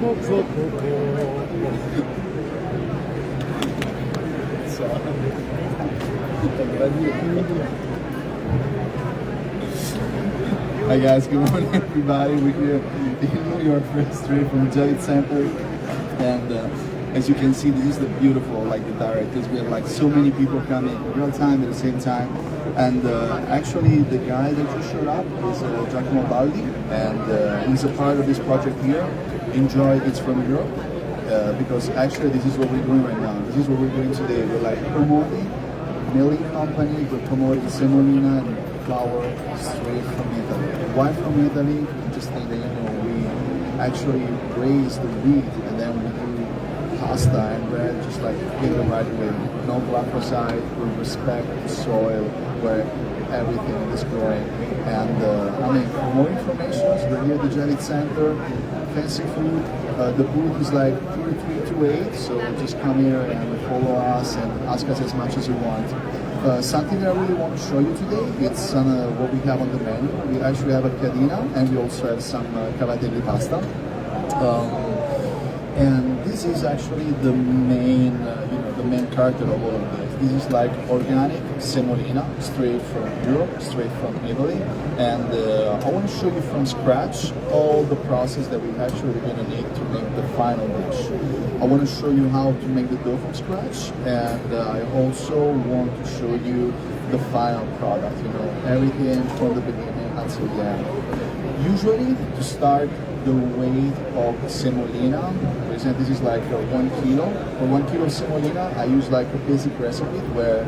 Hi guys, good morning everybody. We're here in New York, straight from Jelly Center, and as you can see, this is the beautiful, like the directors. We have like so many people coming in real time at the same time, and actually the guy that just showed up is Giacomo Baldi, and he's a part of this project here. Enjoy, it's from Europe, because actually this is what we're doing right now. This is what we're doing today. We're like promoting milling company, we're promoting semolina and flour straight from Italy. Why from Italy? Just think that, you know, we actually raise the wheat and then we do pasta and bread just like in the right way. No glyphosate, we respect the soil where everything is growing. And I mean, for more information, we're here at the Jelly Center, fancy food. The booth is like 3328, so just come here and follow us and ask us as much as you want. Something that I really want to show you today, it's what we have on the menu. We actually have a piadina and we also have some cavatelli pasta. And this is actually the main, the main character of all of this. This is like organic semolina, straight from Europe, straight from Italy. And I want to show you from scratch all the process that we actually going to need to make the final dish. I want to show you how to make the dough from scratch, and I also want to show you the final product, everything from the beginning until the end. Usually, to start the weight of semolina, for example, this is like 1 kilo. For 1 kilo of semolina, I use like a basic recipe where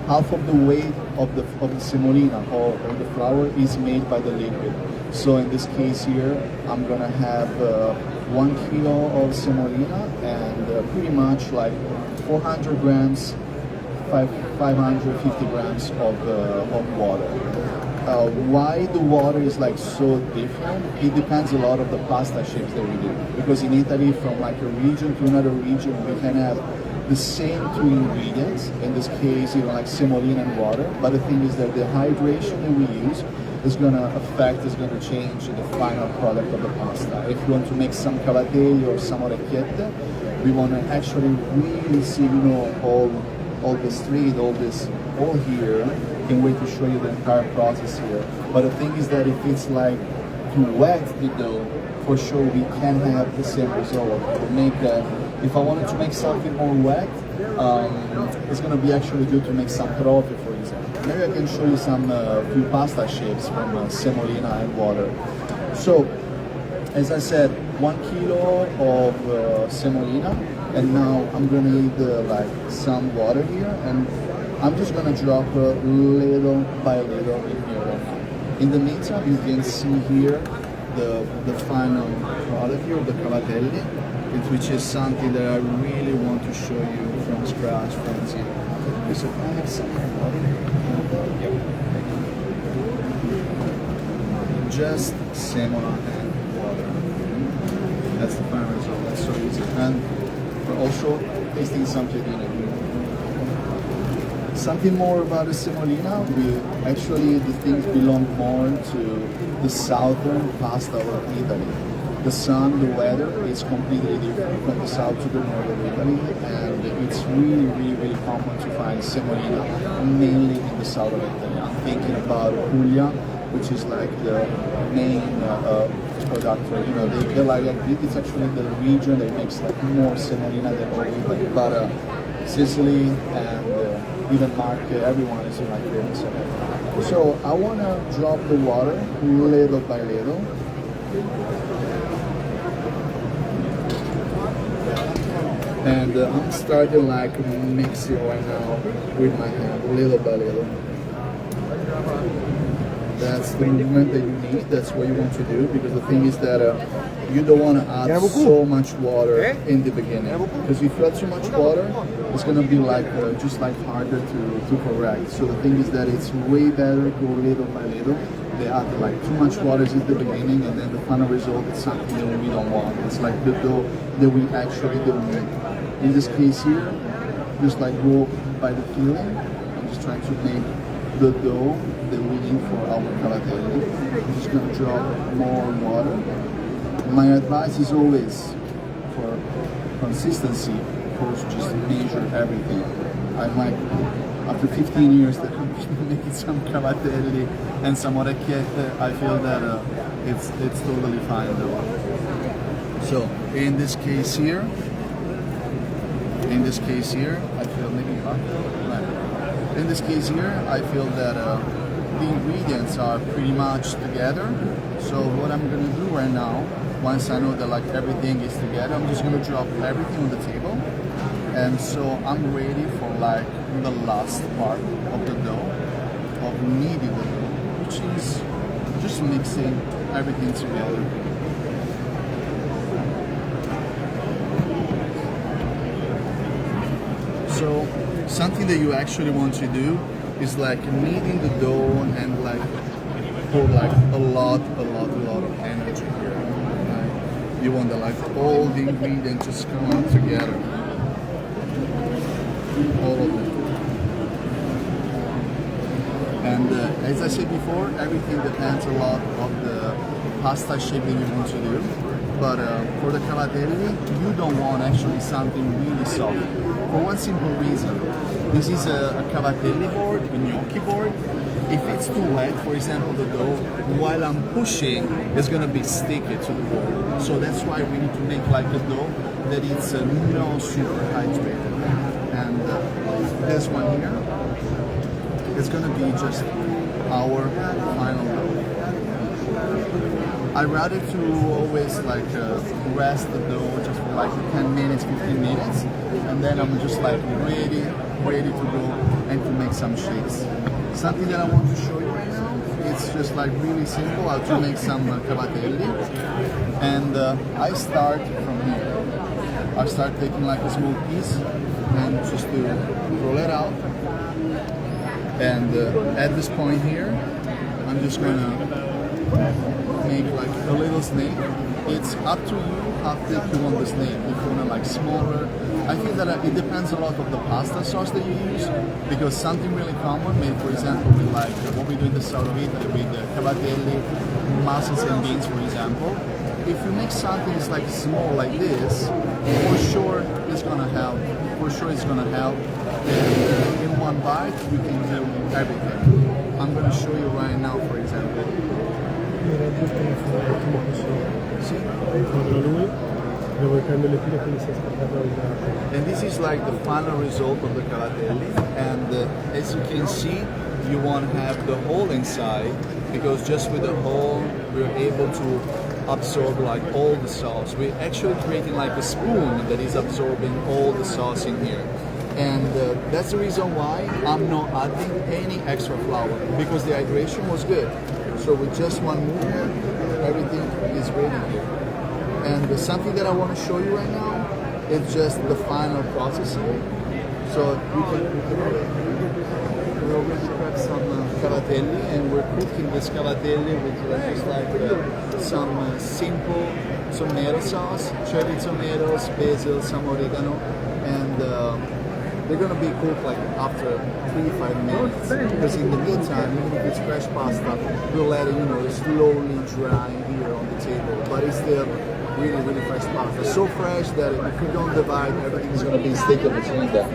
half of the weight of the semolina or the flour is made by the liquid. So in this case here, I'm gonna have 1 kilo of semolina and pretty much like 400 grams, 550 grams of water. Why the water is like so different? It depends a lot of the pasta shapes that we do. Because in Italy, from like a region to another region, we can have the same two ingredients. In this case, like semolina and water. But the thing is that the hydration that we use is gonna change the final product of the pasta. If you want to make some cavatelli or some orecchiette, we want to actually really see, all the street, all here. Can wait to show you the entire process here. But the thing is that if it's like too wet the dough, for sure we can have the same result. If I wanted to make something more wet, it's gonna be actually good to make some carote, for example. Maybe I can show you some few pasta shapes from semolina and water. So, as I said, 1 kilo of semolina, and now I'm gonna need like some water here, and I'm just gonna drop little by little in here right now. In the meantime, you can see here the final product here, the cavatelli, which is something that I really want to show you from scratch, friends. So I have some water. Yep. Just semolina and water. That's the final result. That's so easy. And we're also tasting something in it. Something more about the semolina, the things belong more to the southern pasta of Italy. The sun, the weather is completely different from the south to the north of Italy, and it's really, really, really common to find semolina mainly in the south of Italy. I'm thinking about Puglia, which is like the main producer. They like it's actually the region that makes like more semolina than all Italy. But Sicily and even Marche, everyone is like famous. So I want to drop the water little by little. And I'm starting like mixing right now with my hand, little by little. That's the movement that you need, that's what you want to do, because the thing is that you don't want to add so much water in the beginning, because if you add too much water, it's going to be like just like harder to correct. So the thing is that it's way better go little by little. They add like too much water in the beginning, and then the final result is something that we don't want. It's like the dough that we actually don't need. In this case here, just like go by the feeling. I'm just trying to make the dough that we need for our cavatelli. I'm just going to drop more water. My advice is always for consistency, of course, just measure everything. I'm like, after 15 years that I'm making some cavatelli and some orecchiette, I feel that it's totally fine though. So in this case here, I feel maybe in this case here, I feel that the ingredients are pretty much together. So what I'm gonna do right now, once I know that like everything is together, I'm just gonna drop everything on the table. And so I'm ready for like the last part of the dough, of kneading the dough, which is just mixing everything together. So something that you actually want to do is like kneading the dough and like put like a lot of energy here. Right? You want the like all the ingredients just come together. All of them. And as I said before, everything depends a lot of the pasta shape that you want to do. But for the cavatelli, you don't want actually something really soft. For one simple reason. This is a cavatelli board, a gnocchi board. If it's too wet, for example, the dough, while I'm pushing, it's gonna be sticky to the board. So that's why we need to make like a dough that is not super hydrated. And this one here, it's gonna be just our final dough. I rather to always like rest the dough just for like 10 minutes, 15 minutes, and then I'm just like ready to go and to make some shapes. Something that I want to show you right now, it's just like really simple, how to make some cavatelli. And I start from here. I start taking like a small piece and just to roll it out. And at this point here, I'm just gonna make like a little snake. It's up to you how thick you want the snake. If you want to like smaller, I think that it depends a lot of the pasta sauce that you use, because something really common, made for example with like what we do in the south of Italy with the cavatelli, mussels and beans for example. If you make something that's like small like this, for sure it's gonna help. For sure it's gonna help. And in one bite you can do everything. I'm gonna show you right now, for example. And this is like the final result of the cavatelli, and as you can see, you want to have the hole inside, because just with the hole we're able to absorb like all the sauce. We're actually creating like a spoon that is absorbing all the sauce in here. And that's the reason why I'm not adding any extra flour, because the hydration was good. So with just one movement, everything is ready here. And something that I want to show you right now is just the final process here. So we already prepped some cavatelli, and we're cooking this cavatelli with just like some simple tomato sauce, cherry tomatoes, basil, some oregano, and they're gonna be cooked like after 3-5 minutes, because in the meantime, even if it's fresh pasta, we'll let it, slowly dry here on the table. But it's still really fresh pasta. So fresh that if you don't divide, everything is gonna be sticky between them.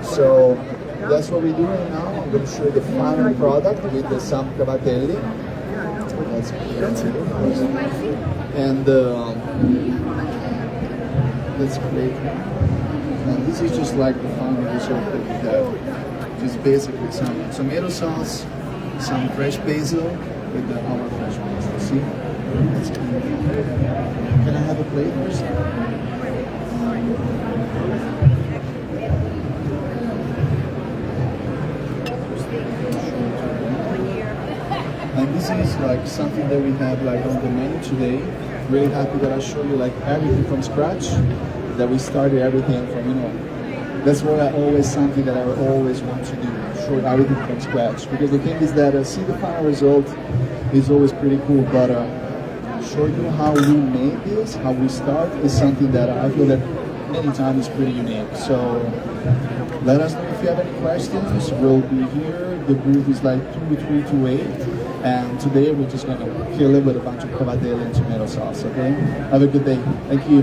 So that's what we do right now. I'm gonna show you the final product with some cavatelli. That's it. And let's plate. And this is just like the final result that we have. Just basically some tomato sauce, some fresh basil with our fresh basil. See? That's cool. Can I have a plate first? And this is like something that we have like on the menu today. Really happy that I show you like everything from scratch. That we started everything from, that's what something that I always want to do, show everything from scratch. Because the thing is that see the final result is always pretty cool, but show you how we made this, how we start, is something that I feel that many times is pretty unique. So let us know if you have any questions. We'll be here. The booth is like 2328. And today we're just gonna kill it with a bunch of cavatelli and tomato sauce, okay? Have a good day. Thank you.